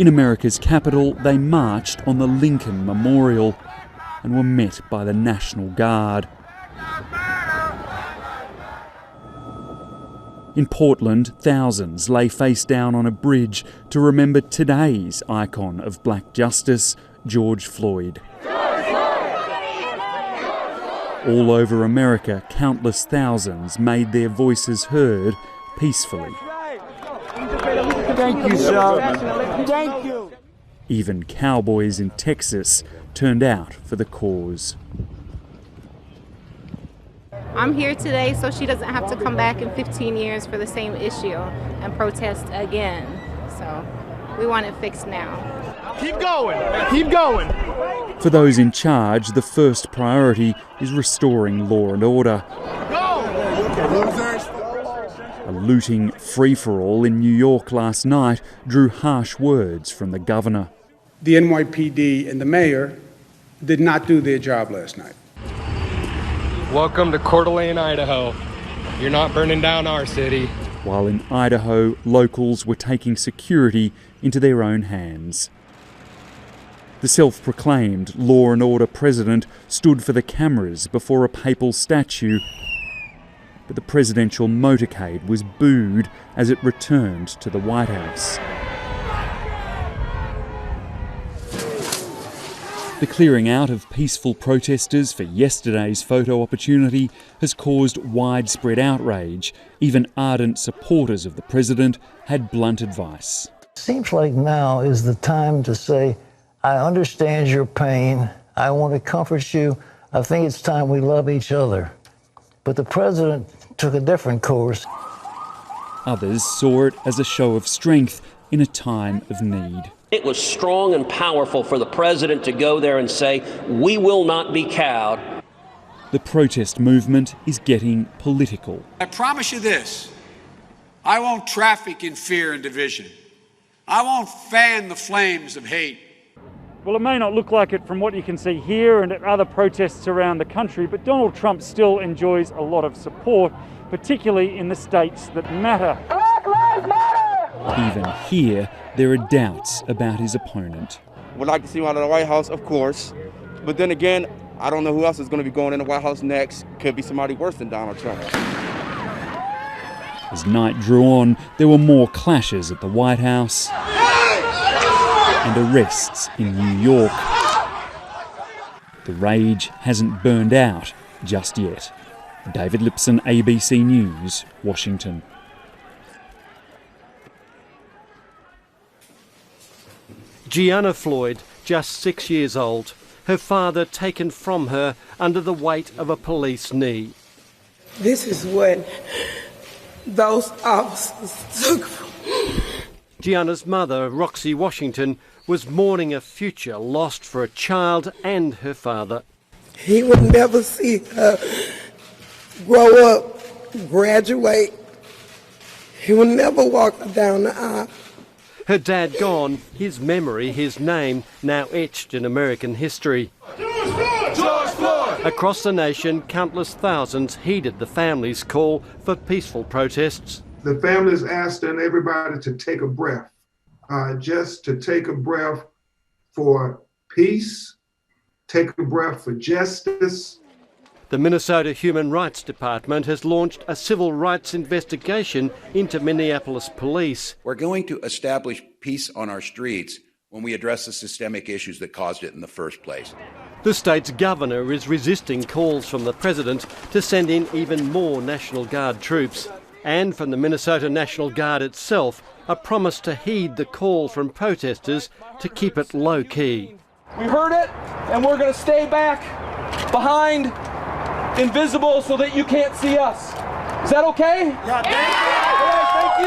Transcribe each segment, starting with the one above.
In America's capital, they marched on the Lincoln Memorial and were met by the National Guard. In Portland, thousands lay face down on a bridge to remember today's icon of black justice, George Floyd. All over America, countless thousands made their voices heard peacefully. Thank you, sir. Thank you. Even cowboys in Texas turned out for the cause. I'm here today so she doesn't have to come back in 15 years for the same issue and protest again. So we want it fixed now. Keep going. Keep going. For those in charge, the first priority is restoring law and order. A looting free-for-all in New York last night drew harsh words from the governor. The NYPD and the mayor did not do their job last night. Welcome to Coeur d'Alene, Idaho. You're not burning down our city. While in Idaho, locals were taking security into their own hands. The self-proclaimed law and order president stood for the cameras before a papal statue, but the presidential motorcade was booed as it returned to the White House. The clearing out of peaceful protesters for yesterday's photo opportunity has caused widespread outrage. Even ardent supporters of the president had blunt advice. Seems like now is the time to say, I understand your pain. I want to comfort you. I think it's time we love each other. But the president took a different course. Others saw it as a show of strength in a time of need. It was strong and powerful for the president to go there and say, we will not be cowed. The protest movement is getting political. I promise you this, I won't traffic in fear and division. I won't fan the flames of hate. Well, it may not look like it from what you can see here and at other protests around the country, but Donald Trump still enjoys a lot of support, particularly in the states that matter. Black Lives Matter! Even here, there are doubts about his opponent. Would like to see him out of the White House, of course. But then again, I don't know who else is going to be going in the White House next. Could be somebody worse than Donald Trump. As night drew on, there were more clashes at the White House and arrests in New York. The rage hasn't burned out just yet. David Lipson, ABC News, Washington. Gianna Floyd, just 6 years old, her father taken from her under the weight of a police knee. This is what those officers took from me. Gianna's mother, Roxy Washington, was mourning a future lost for a child and her father. He would never see her grow up, graduate. He would never walk her down the aisle. Her dad gone, his memory, his name, now etched in American history. George Floyd! Across the nation, countless thousands heeded the family's call for peaceful protests. The families asked everybody to take a breath, just to take a breath for peace, take a breath for justice. The Minnesota Human Rights Department has launched a civil rights investigation into Minneapolis police. We're going to establish peace on our streets when we address the systemic issues that caused it in the first place. The state's governor is resisting calls from the president to send in even more National Guard troops. And from the Minnesota National Guard itself, a promise to heed the call from protesters to keep it low-key. We heard it, and we're going to stay back behind, invisible, so that you can't see us. Is that okay? Yeah, thank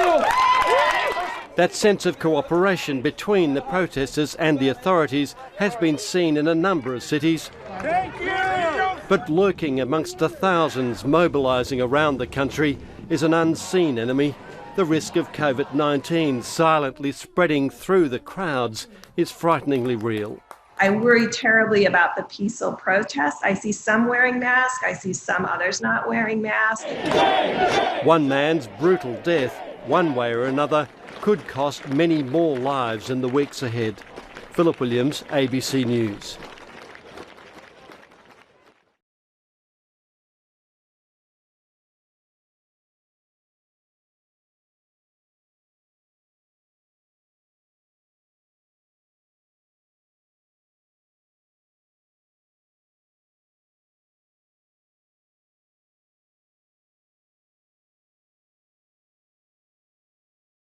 you. That sense of cooperation between the protesters and the authorities has been seen in a number of cities. Thank you. But lurking amongst the thousands mobilising around the country is an unseen enemy. The risk of COVID-19 silently spreading through the crowds is frighteningly real. I worry terribly about the peaceful protests. I see some wearing masks. I see some others not wearing masks. One man's brutal death, one way or another, could cost many more lives in the weeks ahead. Philip Williams, ABC News.